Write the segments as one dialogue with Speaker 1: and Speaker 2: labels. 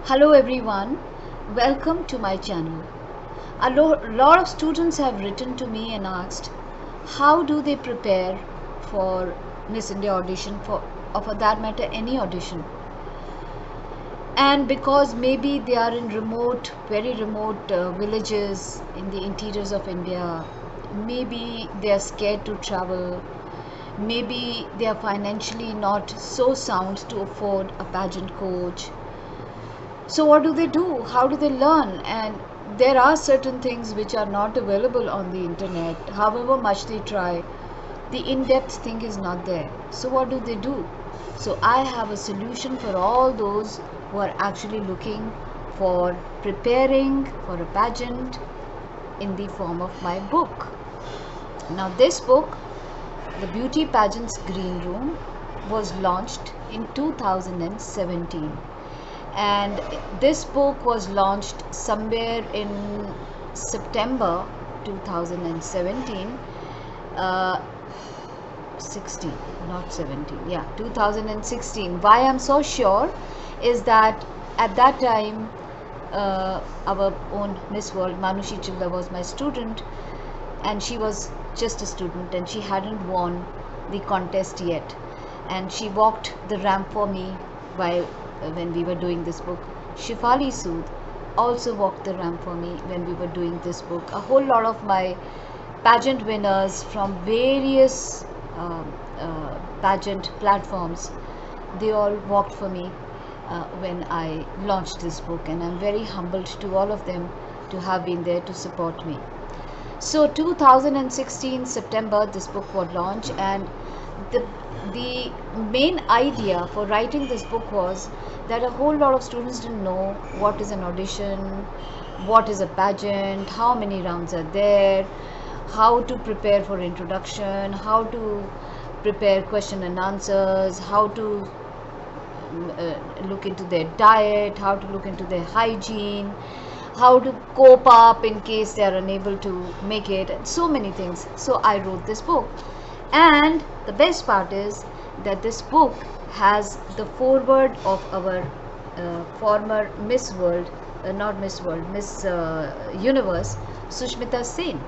Speaker 1: Hello everyone, welcome to my channel. A lot of students have written to me and asked how do they prepare for Miss India audition or for that matter any audition. And because maybe they are in very remote villages in the interiors of India, maybe they are scared to travel, maybe they are financially not so sound to afford a pageant coach. So what do they do? How do they learn? And there are certain things which are not available on the internet. However much they try, the in-depth thing is not there. So what do they do? So I have a solution for all those who are actually looking for preparing for a pageant in the form of my book. Now this book, The Beauty Pageant's Green Room, was launched in 2017, and this book was launched somewhere in September 2017, 16, not 17, yeah, 2016. Why I'm so sure is that at that time our own Miss World Manushi Chilla was my student, and she was just a student and she hadn't won the contest yet, and she walked the ramp for me while when we were doing this book. Shifali Sood also walked the ramp for me when we were doing this book. A whole lot of my pageant winners from various pageant platforms, they all walked for me when I launched this book, and I'm very humbled to all of them to have been there to support me. So 2016 September this book was launched, and the the main idea for writing this book was that a whole lot of students didn't know what is an audition, what is a pageant, how many rounds are there, how to prepare for introduction, how to prepare question and answers, how to look into their diet, how to look into their hygiene, how to cope up in case they are unable to make it, and so many things. So I wrote this book, and the best part is that this book has the foreword of our former Miss World, not Miss World, Miss Universe, Sushmita Sen.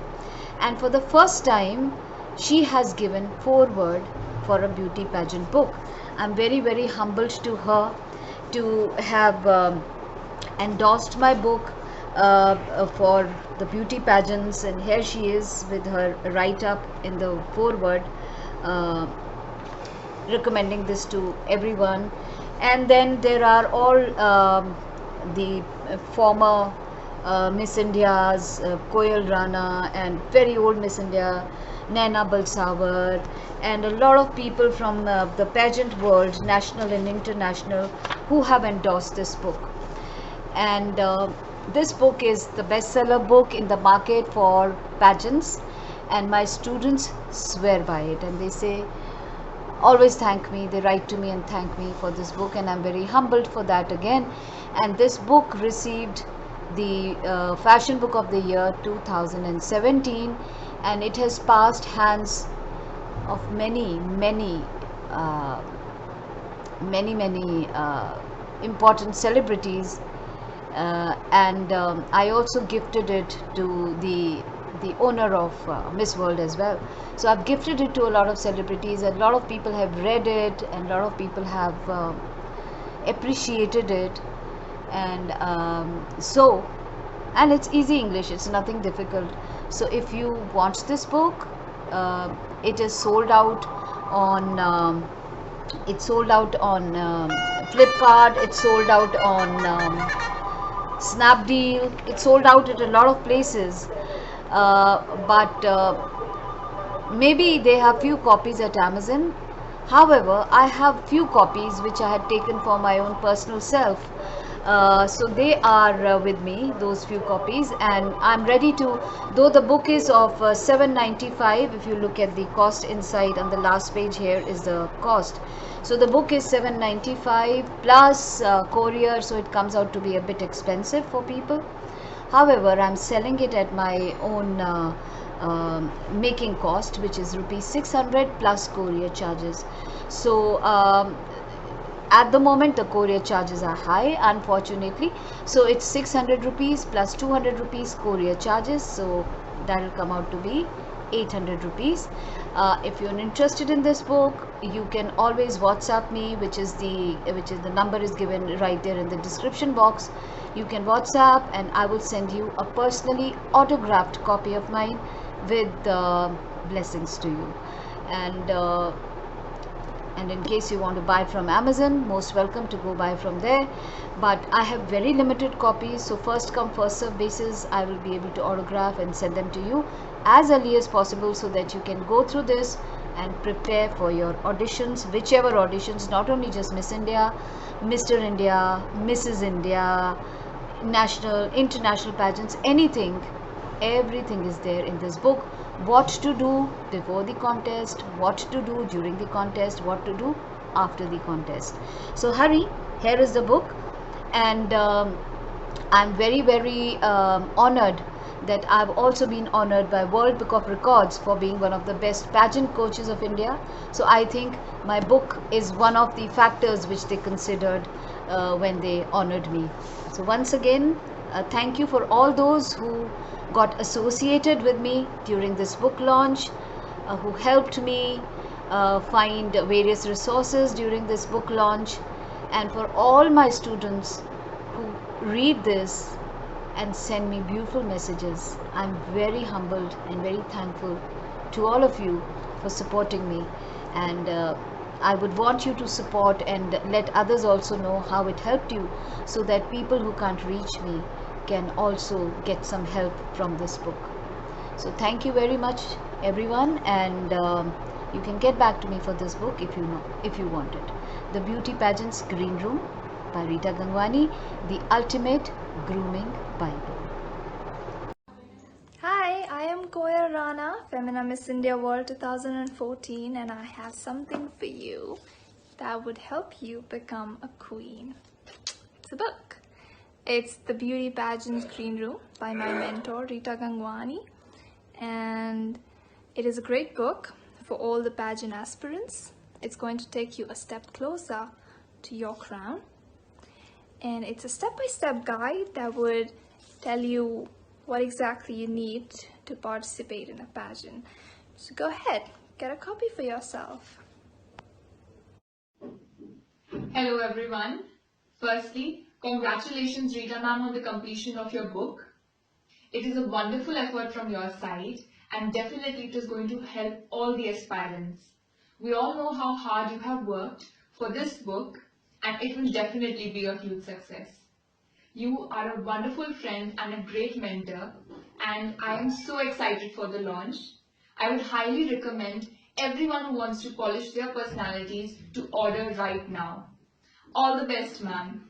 Speaker 1: And for the first time, she has given foreword for a beauty pageant book. I'm very, very humbled to her to have endorsed my book for the beauty pageants, and here she is with her write-up in the foreword, uh, recommending this to everyone. And then there are all the former Miss India's, Koyal Rana, and very old Miss India Naina Balsawar, and a lot of people from the pageant world, national and international, who have endorsed this book. And this book is the bestseller book in the market for pageants, and my students swear by it, and they say, always thank me, they write to me and thank me for this book, and I'm very humbled for that again. And this book received the Fashion Book of the Year 2017, and it has passed hands of uh, many important celebrities, and I also gifted it to the owner of Miss World as well. So I've gifted it to a lot of celebrities, and a lot of people have read it, and a lot of people have appreciated it. And and it's easy English, it's nothing difficult. So if you want this book, it is sold out on it's sold out on Flipkart, it's sold out on Snapdeal, it's sold out at a lot of places, but maybe they have few copies at Amazon. However, I have few copies which I had taken for my own personal self. So they are with me, those few copies, and I'm ready to, though the book is of 795, if you look at the cost inside on the last page, here is the cost. So the book is 795 plus courier, so it comes out to be a bit expensive for people. However, I'm selling it at my own making cost, which is rupees 600 plus courier charges. So at the moment the courier charges are high, unfortunately, so it's 600 rupees plus 200 rupees courier charges, so that will come out to be 800 rupees. If you're interested in this book, you can always WhatsApp me, which is the number is given right there in the description box. You can WhatsApp and I will send you a personally autographed copy of mine with blessings to you. And in case you want to buy from Amazon, most welcome to go buy from there, but I have very limited copies, so first come first serve basis. I will be able to autograph and send them to you as early as possible, so that you can go through this and prepare for your auditions, whichever auditions, not only just Miss India, Mr. India, Mrs. India, national, international pageants, anything, everything is there in this book. What to do before the contest, what to do during the contest, what to do after the contest. So hurry, here is the book. And I'm very honored that I've also been honored by World Book of Records for being one of the best pageant coaches of India. So I think my book is one of the factors which they considered when they honored me. So once again, thank you for all those who got associated with me during this book launch, who helped me find various resources during this book launch, and for all my students who read this and send me beautiful messages. I'm very humbled and very thankful to all of you for supporting me, and I would want you to support and let others also know how it helped you, so that people who can't reach me can also get some help from this book. So thank you very much everyone, and you can get back to me for this book if you want it. The Beauty Pageants Green Room by Rita Gangwani, the ultimate grooming Bible.
Speaker 2: Hi, I am Koya Rana, Femina Miss India World 2014, and I have something for you that would help you become a queen. It's a book. It's The Beauty Pageants Green Room by my mentor Rita Gangwani, and it is a great book for all the pageant aspirants. It's going to take you a step closer to your crown, and it's a step-by-step guide that would tell you what exactly you need to participate in a pageant. So go ahead, get a copy for yourself.
Speaker 3: Hello everyone. Firstly, congratulations Rita ma'am on the completion of your book. It is a wonderful effort from your side, and definitely it is going to help all the aspirants. We all know how hard you have worked for this book, and it will definitely be a huge success. You are a wonderful friend and a great mentor, and I am so excited for the launch. I would highly recommend everyone who wants to polish their personalities to order right now. All the best, ma'am.